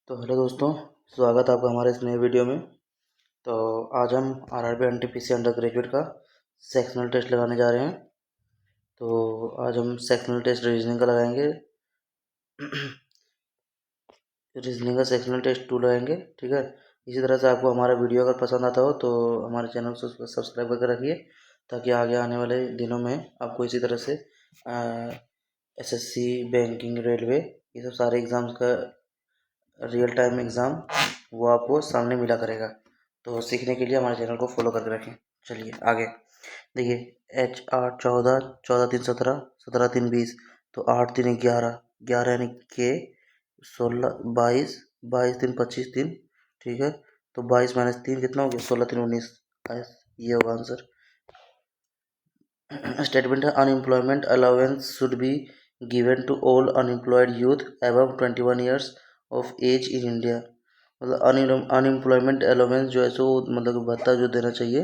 तो हेलो दोस्तों, स्वागत है आपका हमारे इस नए वीडियो में। तो आज हम आरआरबी एनटीपीसी अंडर ग्रेजुएट का सेक्शनल टेस्ट लगाने जा रहे हैं। तो आज हम सेक्शनल टेस्ट रीजनिंग का लगाएंगे। रीजनिंग का सेक्शनल टेस्ट 2 लगाएंगे, ठीक है। इसी तरह से आपको हमारा वीडियो अगर पसंद आता हो तो हमारे चैनल को सब्सक्राइब करके रखिए, ताकि आगे आने वाले दिनों में आपको इसी तरह से एसएससी, बैंकिंग, रेलवे, ये सब सारे एग्ज़ाम्स का रियल टाइम एग्ज़ाम वो आपको सामने मिला करेगा। तो सीखने के लिए हमारे चैनल को फॉलो करके रखें। चलिए आगे देखिए, H8 14, 14 3 17, 17 3 20, तो 8 3 11, 11 यानी के, 16 22, 22 3 25 3, ठीक है। तो 22 - 3 कितना हो गया, 16 3 19, ये होगा आंसर। स्टेटमेंट है, unemployment allowance should be given to all unemployed youth above 21 years of age in India. मतलब अनएम्प्लॉयमेंट अलाउंस जो है सो मतलब भत्ता जो देना चाहिए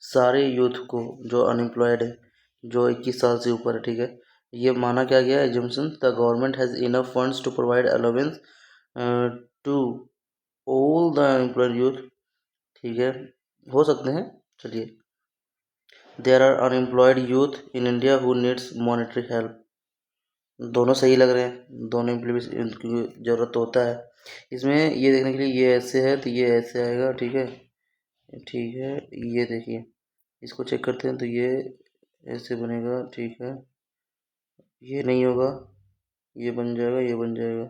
सारे यूथ को जो अनएम्प्लॉयड है, जो 21 साल से ऊपर है, ठीक है। ये माना क्या गया है, assumption the government has enough funds to provide allowance to all the unemployed youth, ठीक है, हो सकते हैं। चलिए, there are unemployed youth in India who needs monetary help. दोनों सही लग रहे हैं, दोनों की ज़रूरत तो होता है। इसमें ये देखने के लिए ये ऐसे है तो ये ऐसे आएगा, ठीक है, ठीक है। ये देखिए, इसको चेक करते हैं तो ये ऐसे बनेगा, ठीक है। ये नहीं होगा, ये बन जाएगा, ये बन जाएगा,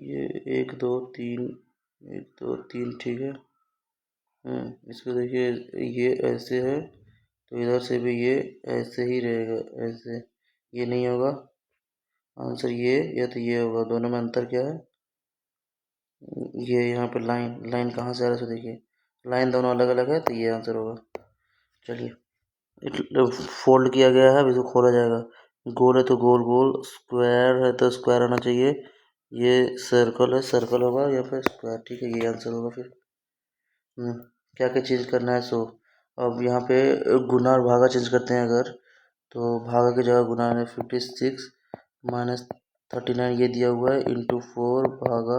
ये 1 2 3, 1 2 3, ठीक है। इसको देखिए, ये ऐसे है तो इधर से भी ये ऐसे ही रहेगा, ऐसे। ये नहीं होगा आंसर, ये या तो ये होगा। दोनों में अंतर क्या है, ये यहाँ पे लाइन लाइन कहाँ से आ रहा है, सो देखिए लाइन दोनों अलग अलग है तो ये आंसर होगा। चलिए, फोल्ड किया गया है, अब इसको खोला जाएगा। गोल है तो गोल गोल, स्क्वायर है तो स्क्वायर आना चाहिए। ये सर्कल है, सर्कल होगा या फिर स्क्वायर, ठीक है, ये आंसर होगा फिर। क्या क्या चेंज करना है, सो अब यहाँ पे गुना और भागा चेंज करते हैं अगर, तो भागा की जगह गुना है। 56 - 39 ये दिया हुआ है, इंटू 4 भागा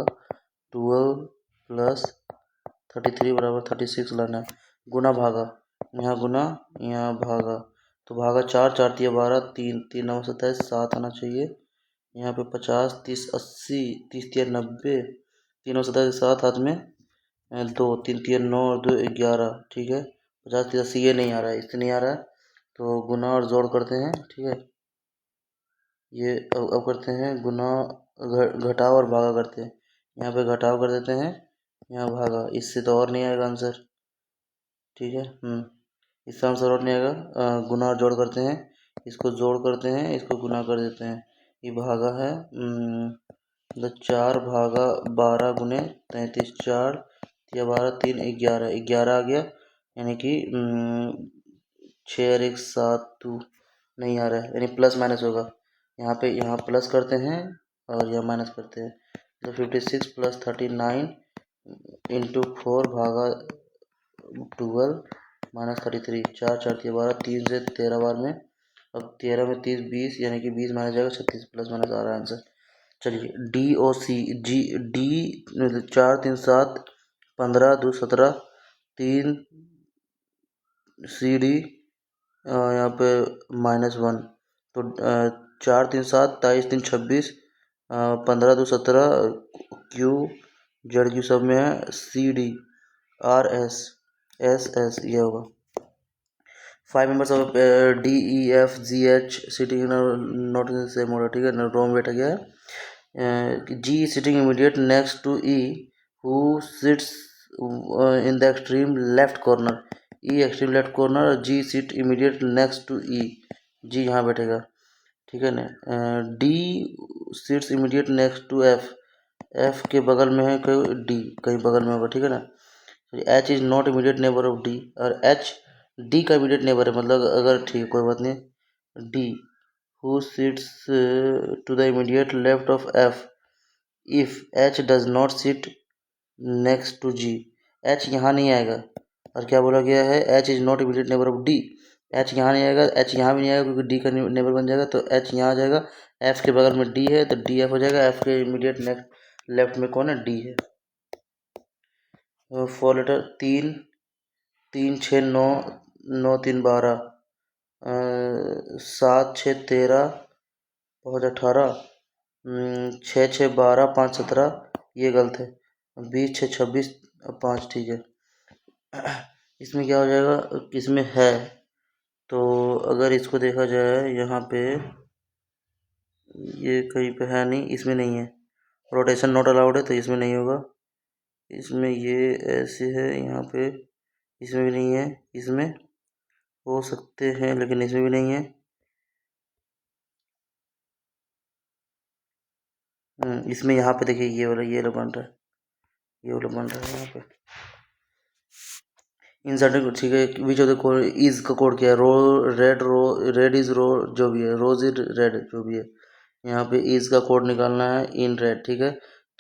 12 प्लस 33 बराबर 36 लाना है। गुना भागा, यहाँ गुना यहाँ भागा, तो भागा 4 4 तिया 12, 3 3 9 27, 7 आना चाहिए। यहाँ पे 50 30 80, 30 तिया 90, 3 9 27, 7 हाथ में 2, 3 तिया 9 और 2 11, ठीक है। 50 30 80 ये नहीं आ रहा है, इससे नहीं आ रहा है, तो गुना और जोड़ करते हैं, ठीक है। ये अब करते हैं गुना, घटाव और भागा करते हैं। यहाँ पे घटाव कर देते हैं, यहाँ भागा, इससे तो और नहीं आएगा आंसर, ठीक है। इससे आंसर और नहीं आएगा। गुना और जोड़ करते हैं, इसको जोड़ करते हैं, इसको गुना कर देते हैं। ये भागा है, मतलब 4 भागा 12 गुने 33, 4 या 12 3 11, 11 आ गया, यानी कि 6 और 1 7 2 नहीं आ रहा है, यानी प्लस माइनस होगा। यहाँ प्लस करते हैं और यहाँ माइनस करते हैं, तो 56 प्लस 39 इंटू 4 भागा 12 माइनस 33, 4 4 तिया 12, 3 से 13 बार में, अब 13 में 30 20, यानी कि 20 माइनस जाएगा 36, प्लस माइनस आ रहा है आंसर। चलिए, डी ओ सी जी डी 4 3 7 15 2 17, 3 सी डी यहाँ पे -1, तो 4 3 7 23 3 26, 15 2 17, क्यू जेड क्यू सब में है, C D R S S S ये होगा। 5 members of D E F G H sitting in not in the same order, ठीक है, रॉन्ग बैठा गया है। G sitting immediate next to E who sits in the extreme left corner, E extreme left corner, G sit immediate next to E, G यहाँ बैठेगा, ठीक है ना। D sits immediate next to F, F के बगल में है कोई D, कहीं बगल में होगा, ठीक है ना। H is not immediate neighbour of D, और H D का इमीडिएट नेबर है, मतलब अगर, ठीक है कोई बात नहीं। D who sits to the immediate left of F if H does not sit next to G, H यहाँ नहीं आएगा, और क्या बोला गया है, H is not immediate neighbour of D, H यहाँ नहीं आएगा, H यहाँ भी नहीं आएगा क्योंकि D का नेबर बन जाएगा, तो H यहाँ आ जाएगा। F के बगल में D है तो D F हो जाएगा, F के इमीडिएट नेक्स्ट लेफ्ट में कौन है, डी है। 4 लेटर, 3, 3 6 9, 9 3 12, 7 6 13, 5 18, 6 6 12, 5 17, ये गलत है। 20 6 26, 5 ठीक है। इसमें क्या हो जाएगा, इसमें है, तो अगर इसको देखा जाए यहाँ पे, ये कहीं पे है नहीं, इसमें नहीं है। रोटेशन नॉट अलाउड है तो इसमें नहीं होगा। इसमें ये ऐसे है यहाँ पे, इसमें भी नहीं है। इसमें हो सकते हैं लेकिन इसमें भी नहीं है। इसमें यहाँ पे देखिए ये वाला बन रहा है, ये वाला बन रहा है यहाँ पे। इंसर्टेड, ठीक है। Which of the code is का कोड क्या है, रो रेड इज रो, जो भी है, रोज इज रेड, जो भी है। यहाँ पे इज का कोड निकालना है इन रेड, ठीक है।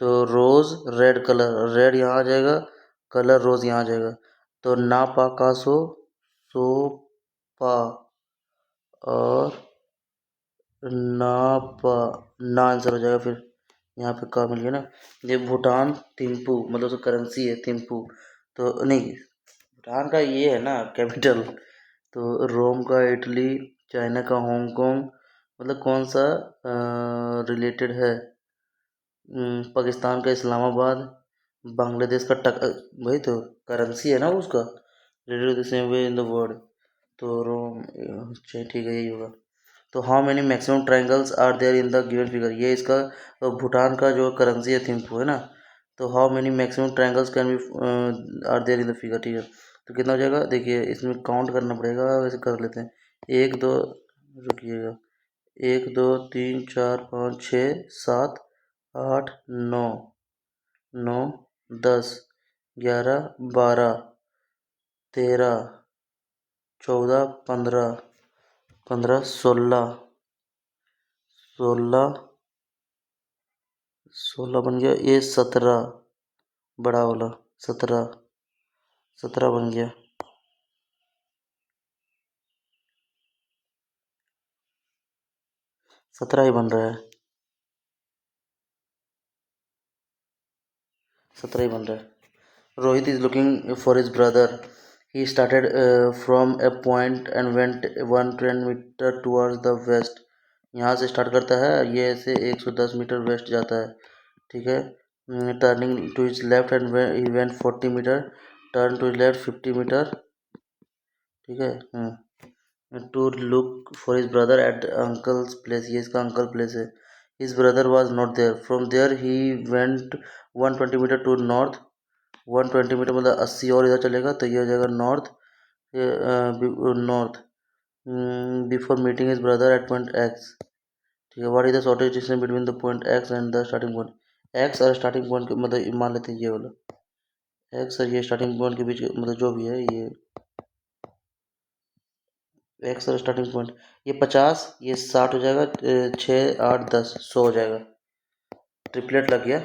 तो रोज रेड कलर, रेड यहाँ आ जाएगा, कलर रोज यहाँ आ जाएगा। तो ना पा का सो पा, और ना पा, ना आंसर हो जाएगा। फिर यहाँ पे का मिल गया ना। ये भूटान थिम्पू, मतलब तो करेंसी है थिम्पू, तो नहीं, भूटान का ये है ना कैपिटल। तो रोम का इटली, चाइना का हांगकांग, मतलब कौन सा रिलेटेड है। पाकिस्तान का इस्लामाबाद, बांग्लादेश का वही तो करेंसी है ना उसका, related the same way in the world. तो रोम, अच्छा ठीक है, यही होगा। तो how many maximum triangles are there in the given figure, ये इसका भूटान का जो करेंसी है थिम्पू है ना। तो how many maximum triangles can be are there in the figure, ठीक है। तो कितना हो जाएगा, देखिए इसमें काउंट करना पड़ेगा, वैसे कर लेते हैं। एक दो, रुकिएगा, 1 2 3 4 5 6 7 8 9, 9 10 11 12 13 14 15, 15 16, 16, 16 बन गया, ये 17, बड़ा वाला 17, 17 बन गया। 17 ही बन रहा है, 17 ही बन रहा है। Rohit is looking for his brother, he started from a point and went 110 metre towards the west, यहाँ से स्टार्ट करता है, ये ऐसे 110 मीटर वेस्ट जाता है, ठीक है। Turning to his left and he went 40 metre, turn to his left 50 metre, ठीक है। To look for his brother at uncle's place, ये इसका अंकल प्लेस है। His brother was not there, from there he went 120 metre to north, 120 metre मतलब 80 और इधर चलेगा, तो ये हो जाएगा north, north, before meeting is brother at point X, ठीक है। What is the shortage distance between the point x and the starting point, x और स्टार्टिंग पॉइंट मतलब मान लेते हैं ये वाला, एक्स और ये स्टार्टिंग पॉइंट के बीच मतलब जो भी है, ये एक्स और स्टार्टिंग पॉइंट, ये 50, ये 60 हो जाएगा, 6 8 10 100 हो जाएगा, ट्रिपलेट लग गया।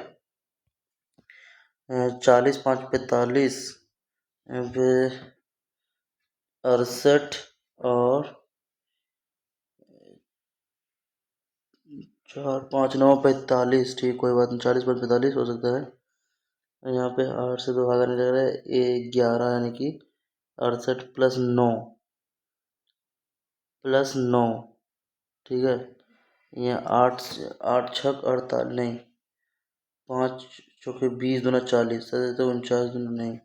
40 5 45, 68 और 4 5 9 45, ठीक, कोई बात नहीं, 40 5 45 हो सकता है। यहाँ पे 8 से 2 भागा नहीं लग रहा है, 11 यानी कि 68 +9, ठीक है। ये 8 8 छक 48, नहीं, 5 चौके 20 दूना 40, 49 दूना नहीं,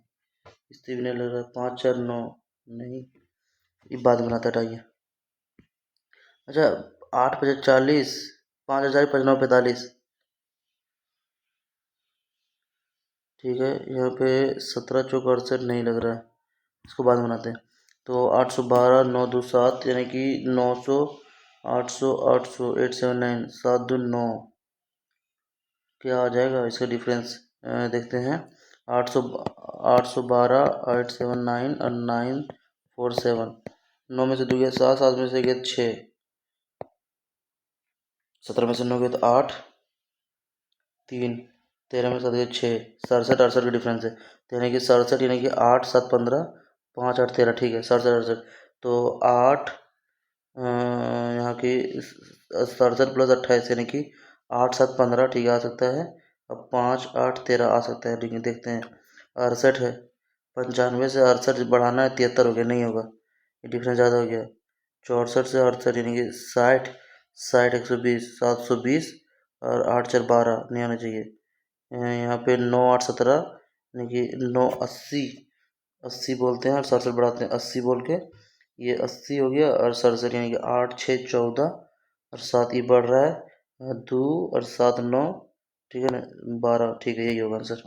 इससे भी नहीं लग रहा है, 5 4 9, नहीं, ये बाद में बनाता, हटाइए। अच्छा, 8 5 40, 5 5 9 45, ठीक है। यहाँ पे 17 चौक 68 नहीं लग रहा है, इसको बाद में बनाते हैं। तो 812 9 2 7, यानी कि 900, 800 800 879, 7 2 9, क्या आ जाएगा इसका डिफरेंस, देखते हैं। 800, 812 879 और 947, 9 में से 2 गया 7, 7 में से गया 6, 17 में से 9 गया तो 8, 3, 13 में 7 गया 6, 67 68 का डिफरेंस है, तो यानी कि 67, यानी कि 8 7 15, 5 8 13, ठीक है, 67 68। तो 8, यहाँ की 67 + 28, यानी कि 8 7 15, ठीक है, आ सकता है। अब 5 8 13 आ सकता है, लेकिन देखते हैं। 68 है, 95 से 68 बढ़ाना है, 73 हो गया, नहीं होगा, ये डिफरेंस ज़्यादा हो गया। 64 से 68 यानी कि 60, 60 120, 720 और 8 4 12 नहीं आना चाहिए। यहाँ पे 9 8 17 यानी कि 9 80, 80 बोलते हैं और 67 बढ़ाते हैं, 80 बोल के ये 80 हो गया और 67 यानी कि 8 6 14 और 7 ये बढ़ रहा है 2 और 7 9, ठीक है ना, 12, ठीक है, यही होगा answer.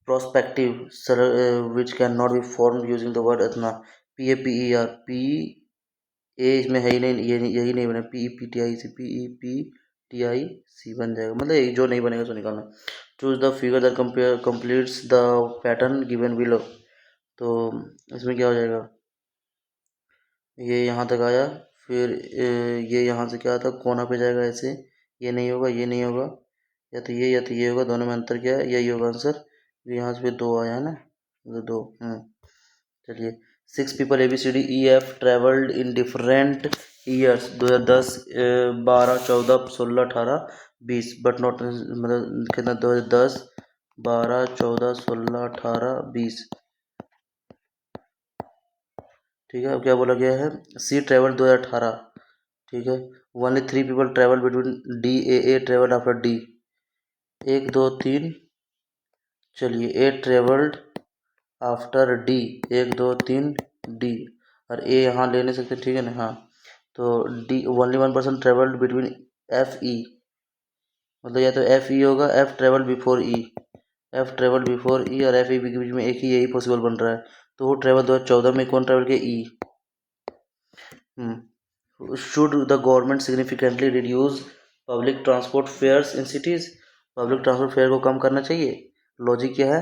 Prospective sir which can not be form using the word इतना, PAPER, पी ए इसमें है ही नहीं, ये यही नहीं बना, PEPTIC, PEPTIC बन जाएगा, मतलब एक जो नहीं बनेगा उसको निकालना। Choose the figure that completes the pattern given below, तो इसमें क्या हो जाएगा, ये यहाँ तक आया, फिर ये यहाँ से क्या आता, कोना पे जाएगा ऐसे, ये नहीं होगा, ये नहीं होगा, या तो ये या तो ये होगा, दोनों में अंतर क्या है, यही होगा आंसर। यहाँ से फिर 2 आया है ना, तो 2। चलिए, 6 people ABCDEF travelled in different years, 2010 12 14 16 18 20, but not मतलब कितना, 2010 12 14 16 18 20, ठीक है। अब क्या बोला गया है, सी ट्रेवल 2018, ठीक है। Only 3 people travel between DAA travel after D, 1 2 3, चलिए, ए ट्रेवल्ड आफ्टर D, 1 2 3 D, और ए यहाँ ले नहीं सकते, ठीक है ना, हाँ, तो D only 1 person travelled between FE, मतलब या तो FE होगा, F travel before E, F travel before E और FE के बीच में एक ही यही पॉसिबल बन रहा है, तो वो ट्रेवल 2014 में कौन ट्रेवल किया, E। Should the government significantly reduce public transport fares in cities, public transport fare को कम करना चाहिए, लॉजिक क्या है,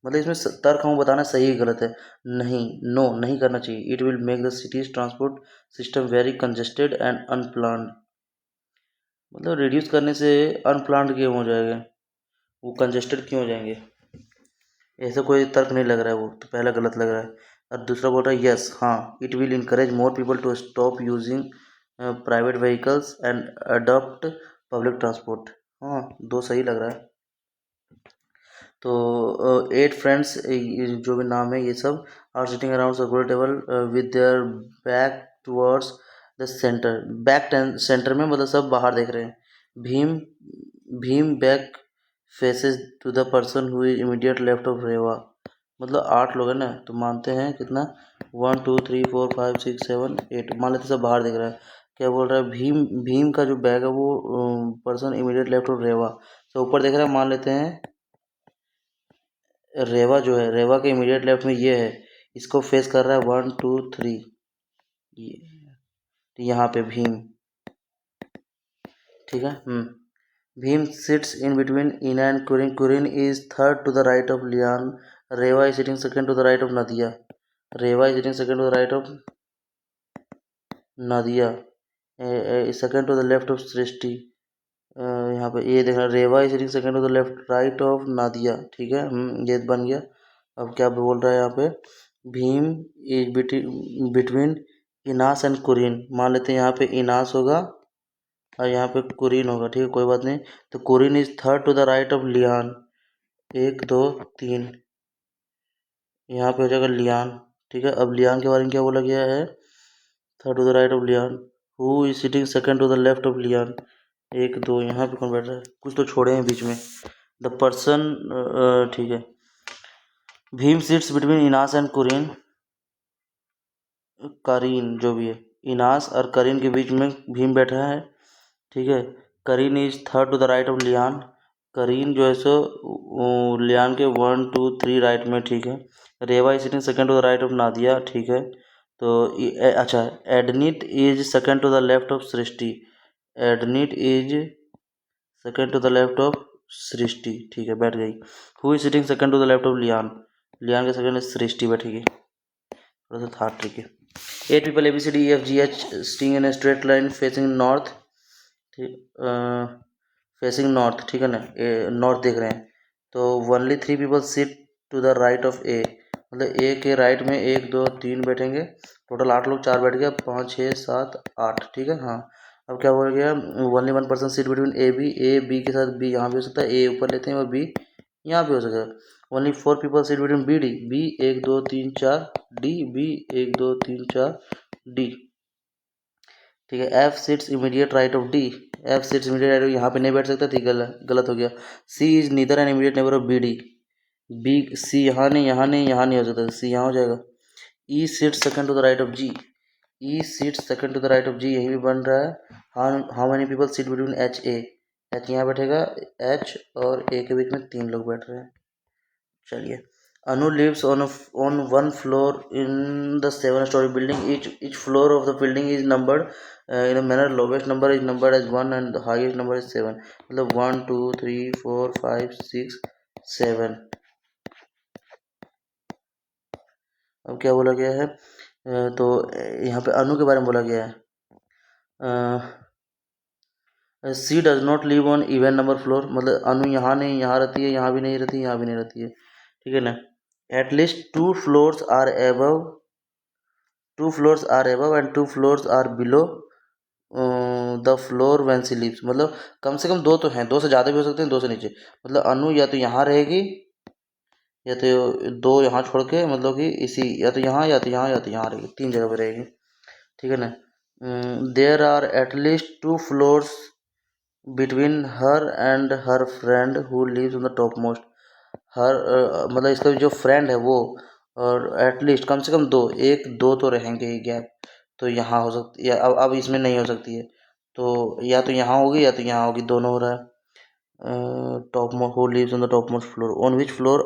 मतलब इसमें तर्क हम बताना सही है गलत है, नहीं, नो नहीं करना चाहिए, it will make the cities transport system very congested and unplanned, मतलब रिड्यूस करने से अनप्लान्ड क्यों हो जाएगा, वो कंजेस्टेड क्यों हो जाएंगे, ऐसा कोई तर्क नहीं लग रहा है, वो तो पहला गलत लग रहा है। और दूसरा बोल रहा है यस, हाँ, it will encourage more people to stop using private vehicles and adopt public transport, हाँ, दो सही लग रहा है। तो 8 फ्रेंड्स जो भी नाम है ये सब are sitting around circular table with their back towards the centre, back centre में मतलब सब बाहर देख रहे हैं। Bhim Bhim back faces to the person who is immediate left of Reva, मतलब 8 लोग हैं ना, तो मानते हैं कितना, 1 2 3 4 5 6 7 8, मान लेते सब बाहर दिख रहा है। क्या बोल रहा है, भीम भीम का जो बैग है वो पर्सन इमीडिएट लेफ्ट ऑफ रेवा, तो ऊपर देख रहा है, मान लेते हैं रेवा जो है, रेवा के इमीडिएट लेफ्ट में ये है, इसको फेस कर रहा है 1 2 3, यहाँ पे भीम, ठीक है। Bhim sits in between Ina and Kurin, Kurin is third to the right of Liyan, Reva is sitting second to the right of Nadia, Reva is sitting second to the right of Nadia, second to the left of Srishti, यहाँ पे ये देखना, Reva is sitting second to the left right of Nadia, ठीक है, ये बन गया। अब क्या बोल रहा है यहाँ पे, Bhim is between Inas and Kurin, मान लेते हैं यहाँ पे इनास होगा और यहाँ पे कुरिन होगा, ठीक है, कोई बात नहीं, तो Kurin is third to the right of Lian, 1 2 3, यहाँ पे हो जाएगा लियान, ठीक है। अब लियान के बारे में क्या बोला गया है, third to the right of Lian, who is sitting second to the left of Lian, 1 2, यहाँ पे कौन बैठ रहा है, कुछ तो छोड़े हैं बीच में, द पर्सन, ठीक है, Bhim sits between Inas and Kurin, Karin जो भी है, इनास और करीन के बीच में भीम बैठा है, ठीक है। Karin is third to the right of Lian, Karin जो है सो लियान के 1 2 3 राइट में, ठीक है। Reva is sitting second to the right of Nadia, ठीक है। तो अच्छा, Adnit is second to the left of Srishti, Adnit is second to the left of Srishti, ठीक है, बैठ गई। Who is sitting second to the left of Liyan, Liyan के सेकंड सृष्टि बैठेगी, थोड़ा सा था tricky. 8 people ABCDEFGH sitting in a straight line facing north, facing north, ठीक है ना, नॉर्थ देख रहे हैं, तो only 3 people sit to the right of A, मतलब ए के राइट में 1 2 3 बैठेंगे, टोटल 8 लोग, 4 बैठ गया, 5 6 7 8, ठीक है, हाँ। अब क्या बोल गया, only 1 person seat between A B के साथ बी यहाँ भी हो सकता है, ए ऊपर लेते हैं और बी यहाँ भी हो सकता है। Only 4 people sit between B D, B 1 2 3 4 D, B 1 2 3 4 D, ठीक है। F seats immediate right of D, F seats immediate right of, यहाँ पे नहीं बैठ सकता, ठीक, गलत हो गया। C is neither an immediate neighbour of B D, B C यहाँ नहीं, यहाँ नहीं, यहाँ नहीं हो सकता, सी यहाँ हो जाएगा। E seats second to the right of G, E seats second to the right of G, यही भी बन रहा है। How many people sit between H A, H यहाँ बैठेगा, एच और ए के बीच में 3 लोग बैठ रहे हैं। चलिए, अनु lives on one floor in the 7 story building. Each floor of the building is numbered in a manner. Lowest number is numbered as 1 and the highest number is 7. मतलब 1 2 3 4 5 6 7। अब क्या बोला गया है, तो यहाँ पे अनु के बारे में बोला गया है। C does not live on even number floor, मतलब अनु यहाँ नहीं, यहाँ रहती है, यहाँ भी नहीं रहती है, यहाँ भी नहीं रहती है, ठीक है ना। Eight least 2 floors are above, 2 floors are above and 2 floors are below the floor when she lives, मतलब कम से कम 2 तो हैं, 2 से ज़्यादा भी हो सकते हैं, 2 से नीचे। मतलब अनु या तो यहाँ रहेगी, या तो 2 यहाँ छोड़ के, मतलब कि इसी, या तो यहाँ या तो यहाँ या तो यहाँ रहेगी, 3 जगह पे रहेगी, ठीक है ना। There are at least 2 floors between her and her friend who lives on the top most, her मतलब इसका जो फ्रेंड है वो, और एटलीस्ट कम से कम 2, 1 2 तो रहेंगे ही गैप, तो यहाँ हो सकती है। अब इसमें नहीं हो सकती है, तो या तो यहाँ होगी या तो यहाँ होगी, दोनों हो रहा है। Top most who lives on the top most floor, on which floor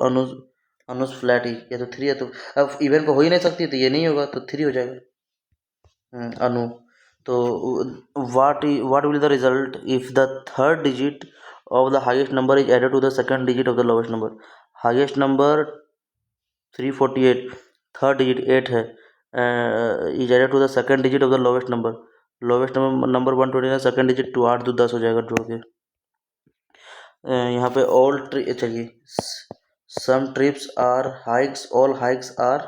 Anuj flat ही, या तो 3 या तो, अब इवन पे हो ही नहीं सकती, तो ये नहीं होगा, तो 3 हो जाएगा। अनु, तो what will the result if the third digit of the highest number is added to the second digit of the lowest number? Highest number 348, third digit 8 है, is added to the second digit of the lowest number, lowest number 129, second digit 2, 8 2 10 हो जाएगा जोड़ के। यहाँ पे all चलिए, some trips are hikes, all hikes are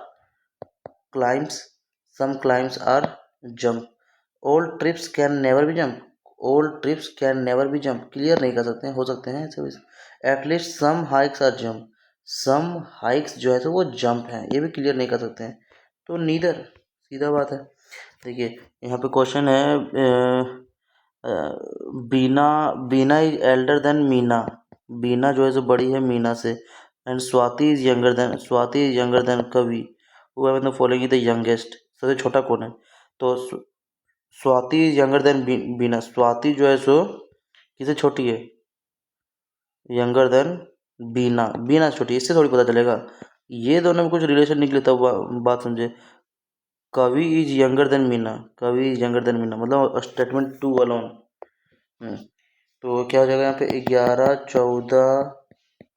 climbs, some climbs are jump, all trips can never be jump, all trips can never be jump, clear नहीं कर सकते हैं, हो सकते हैं ऐसे। At least some hikes are jump, some hikes जो है तो वो जंप हैं, ये भी क्लियर नहीं कर सकते हैं, तो नीदर, सीधा बात है। देखिए यहाँ पे क्वेश्चन है, बीना, बीना इज एल्डर देन मीना, बीना जो है जो बड़ी है मीना से, and Swati is younger than, Swati is younger than कवि, वो मतलब फॉलोइंग द यंगेस्ट, सबसे छोटा कौन है, तो स्वाति इज यंगर देन बीना, स्वाति जो है सो किसे छोटी है, यंगर देन बीना, बीना छोटी, इससे थोड़ी पता चलेगा, ये दोनों में कुछ रिलेशन निकले तब बात समझे। कवि इज यंगर देन मीना, कवि इज यंगर देन मीना, मतलब स्टेटमेंट 2 अलोन। तो क्या हो जाएगा यहाँ पे, 11 14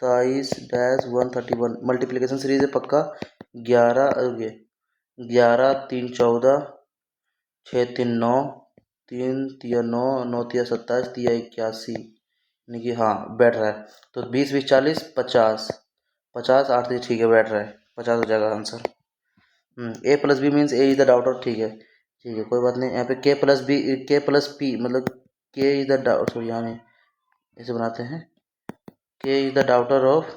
23 डैश 131, मल्टीप्लिकेशन सीरीज है पक्का, 11 11 3 14 6 3 9 3 3 9 9 3 27 3 81, यानी कि हाँ बैठ रहा है, तो 20 20 40 50 50 8 ठीक है, बैठ रहा है, 50 हो जाएगा answer. A plus B means A is the daughter, ठीक है, ठीक है, कोई बात नहीं। यहाँ पे के प्लस बी, के प्लस पी, मतलब के इज द डाउटर, सॉरी यहाँ नहीं, ऐसे बनाते हैं, K is the daughter of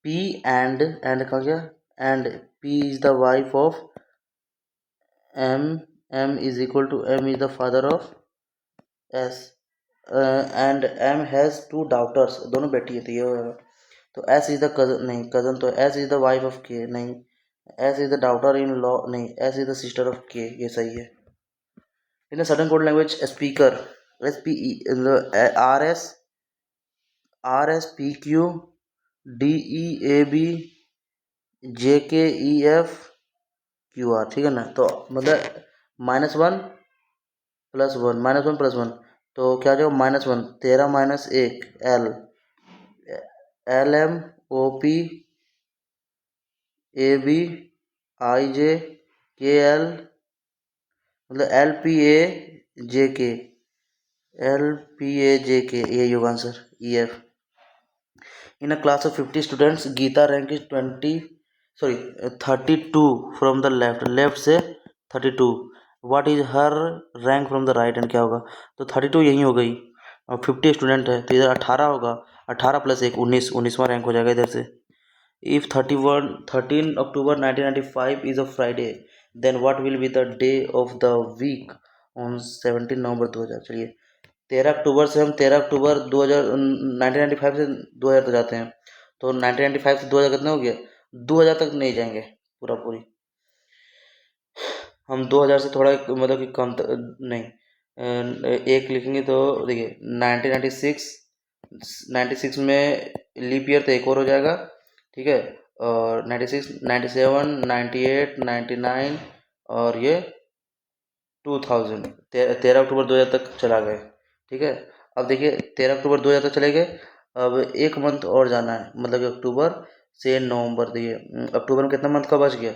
P and कहा गया, and P is the wife of M, M is equal to, M is the father of S, and M has 2 daughters, दोनों बेटी है, तो ये होगा। तो एस इज द कजन, नहीं कजन, तो S is the wife of K, नहीं S is the daughter in law, नहीं S is the sister of K, ये सही है। In a certain code language speaker, S P E R S P Q D E A B J K E F Q R, ठीक है ना। तो मतलब -1 +1, -1 +1, तो क्या जो -1, 13 -1 L, L M O P A B I J K L, मतलब L P A J K, L P A J K, ये होगा answer E F. In a class of 50 students Geeta rank is 32 from the left, left से 32, what is her rank from the right hand, क्या होगा? तो 32 यही हो गई, और 50 स्टूडेंट है तो इधर 18 होगा, 18 प्लस एक 19, 19वां रैंक हो जाएगा इधर से। If 13 October 1995 is a Friday, then what will be the day of the week on 17 November 2000। चलिए 13 अक्टूबर से हम 13 अक्टूबर 2000 1995 से 2000 तक जाते हैं, तो 1995 से 2000 कितना हो गया? 2000 तक नहीं जाएंगे पूरा पूरी, हम 2000 से थोड़ा मतलब कि कम नहीं, एक लिखेंगे तो देखिए 1996, 96 में लीप ईयर तो एक और हो जाएगा, ठीक है, और 96, 97, 98, 99 और ये 2000, 13 अक्टूबर 2000 तक चला गए, ठीक है। अब देखिए 13 अक्टूबर 2000 तक चले गए, अब एक मंथ और जाना है, मतलब कि अक्टूबर से नवंबर। देखिए अक्टूबर में कितना मंथ का बच गया?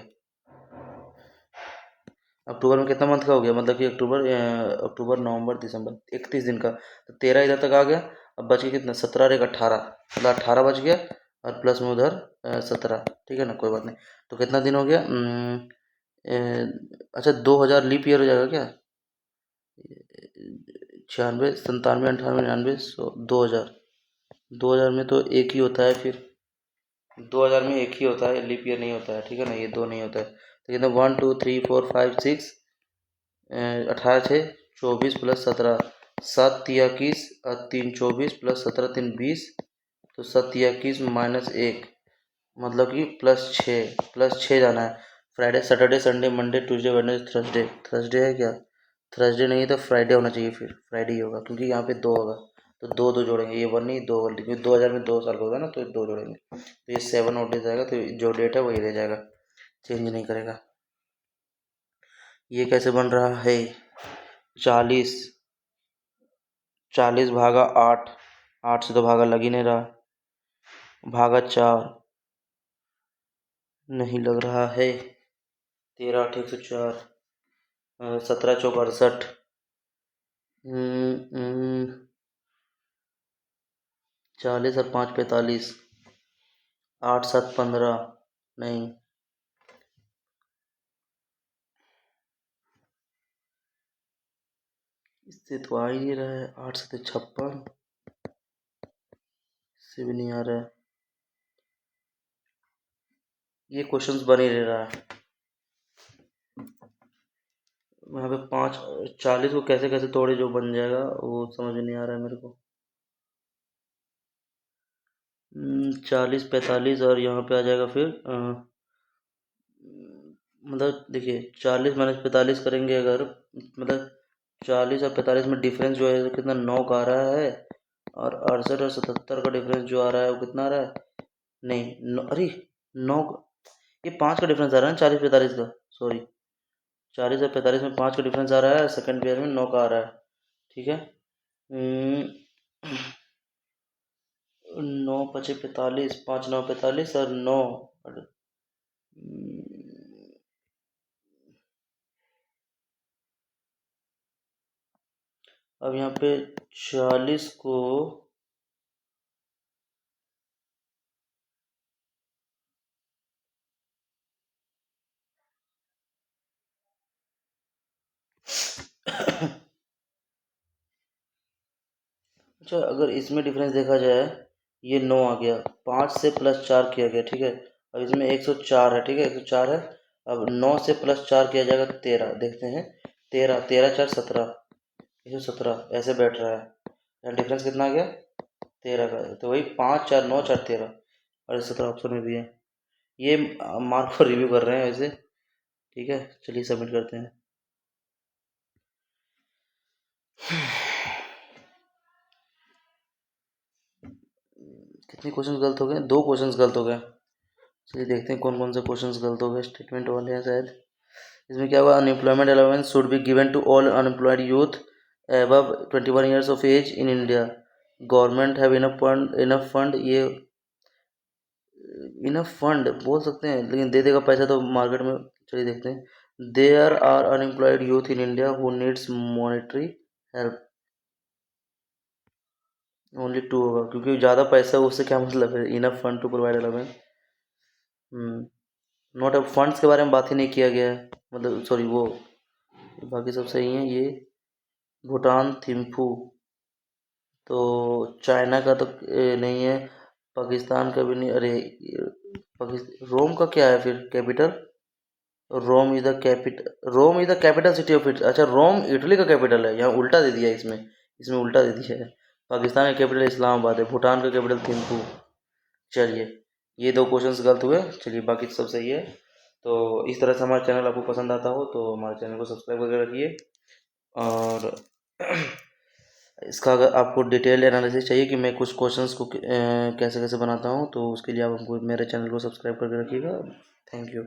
अक्टूबर में कितना मंथ का हो गया, मतलब कि अक्टूबर नवंबर दिसंबर 31 दिन का, तो 13 इधर तक आ गया। अब बच गया कितना? 17 और एक 18, मतलब 18 बच गया, और प्लस में उधर 17, ठीक है ना, कोई बात नहीं। तो कितना दिन हो गया? अच्छा 2000 लीप ईयर हो जाएगा क्या? 96, 97, 98, 99, 100, 2000, 2000 में तो एक ही होता है फिर, 2000 में एक ही होता है, लीप ईयर नहीं होता है, ठीक है ना, ये दो नहीं होता है। तो कितना? 1 2 3 4 5 6, 18 6 24 प्लस 17, 7 तिया 21 और 3 24 प्लस 17 3 20, तो 7 तिया 21 माइनस एक, मतलब कि प्लस छः जाना है। Friday Saturday Sunday Monday Tuesday Wednesday Thursday, Thursday है क्या? थर्सडे नहीं है तो फ्राइडे होना चाहिए, फिर फ्राइडे ही होगा क्योंकि यहाँ पे दो होगा, तो दो दो जोड़ेंगे, ये वन नहीं दो, क्योंकि 2000 में 2 साल का होगा ना, तो दो जोड़ेंगे, तो ये 7 और डेज आएगा, तो जो डेट है वही रह जाएगा, चेंज नहीं करेगा। ये कैसे बन रहा है? 40, 40 भागा 8, 8 से तो भागा लग ही नहीं रहा, भागा 4 नहीं लग रहा है, 13 8 104, 17 चौक 68, 40 और 5 45, 8 7 15, नहीं, इससे तो आ ही नहीं रहा है, 8 से 56, इससे भी नहीं आ रहा है, ये क्वेश्चंस बन ही नहीं रहा है। यहाँ पे 5 40 को कैसे कैसे तोड़े जो बन जाएगा वो समझ में नहीं आ रहा है मेरे को। 40 45 और यहाँ पे आ जाएगा फिर मतलब देखिए 40 माइनस 45 करेंगे अगर, मतलब 40 और 45 में डिफरेंस जो है तो कितना 9 का आ रहा है, और 68 और 77 का डिफरेंस जो आ रहा है वो कितना आ रहा है? नहीं अरे 9, ये 5 का डिफरेंस आ रहा है ना 40 45 का, सॉरी 40 और 45 में 5 का डिफरेंस आ रहा है, सेकंड पेयर में 9 का आ रहा है, ठीक है। 9 पचे 45, 5 9 45 और 9, अब यहाँ पे 40 को अच्छा अगर इसमें डिफरेंस देखा जाए, ये 9 आ गया, 5 से प्लस 4 किया गया, ठीक है, अब इसमें 104 है, ठीक है 104 है, अब 9 से प्लस 4 किया जाएगा 13, देखते हैं 13 13 4 17, 117 ऐसे बैठ रहा है, यहाँ डिफरेंस कितना आ गया? 13 का, तो वही 5 4 9 4 13, और 17 ऑप्शन में भी है। ये मार्क पर रिव्यू कर रहे हैं वैसे, ठीक है चलिए सबमिट करते हैं। कितने क्वेश्चंस गलत हो गए? 2 क्वेश्चंस गलत हो गए, चलिए देखते हैं कौन कौन से क्वेश्चंस गलत हो गए, स्टेटमेंट वाले हैं शायद। इसमें क्या हुआ? Unemployment allowance should be given to all unemployed youth above 21 years of age in India, government have enough fund, ये इनफ फंड बोल सकते हैं लेकिन दे देगा पैसा तो मार्केट में, चलिए देखते हैं। There are unemployed youth in India who needs monetary help, only 2 होगा क्योंकि ज़्यादा पैसा उससे क्या मतलब है, enough fund to provide allowance. Note of funds के बारे में बात ही नहीं किया गया है, मतलब सॉरी वो बाकी सब सही हैं। ये भूटान थिम्फू, तो चाइना का तो नहीं है, पाकिस्तान का भी नहीं। अरे पाकिस्तान, रोम का क्या है फिर capital? Rome is the capital city of it. अच्छा, रोम इटली का कैपिटल है, यहाँ उल्टा दे दिया है इसमें। इसमें उल्टा दे दिया है। पाकिस्तान का कैपिटल इस्लामाबाद है, भूटान का कैपिटल थिम्पू। चलिए, ये दो क्वेश्चंस गलत हुए। चलिए, बाकी तो सब सही है। तो इस तरह से हमारा चैनल आपको पसंद आता हो तो हमारे चैनल को सब्सक्राइब करके रखिए। और इसका अगर आपको डिटेल एनालिसिस चाहिए कि मैं कुछ क्वेश्चंस को कैसे कैसे बनाता हूँ, तो उसके लिए आप हमको मेरे चैनल को सब्सक्राइब करके रखिएगा। Thank you.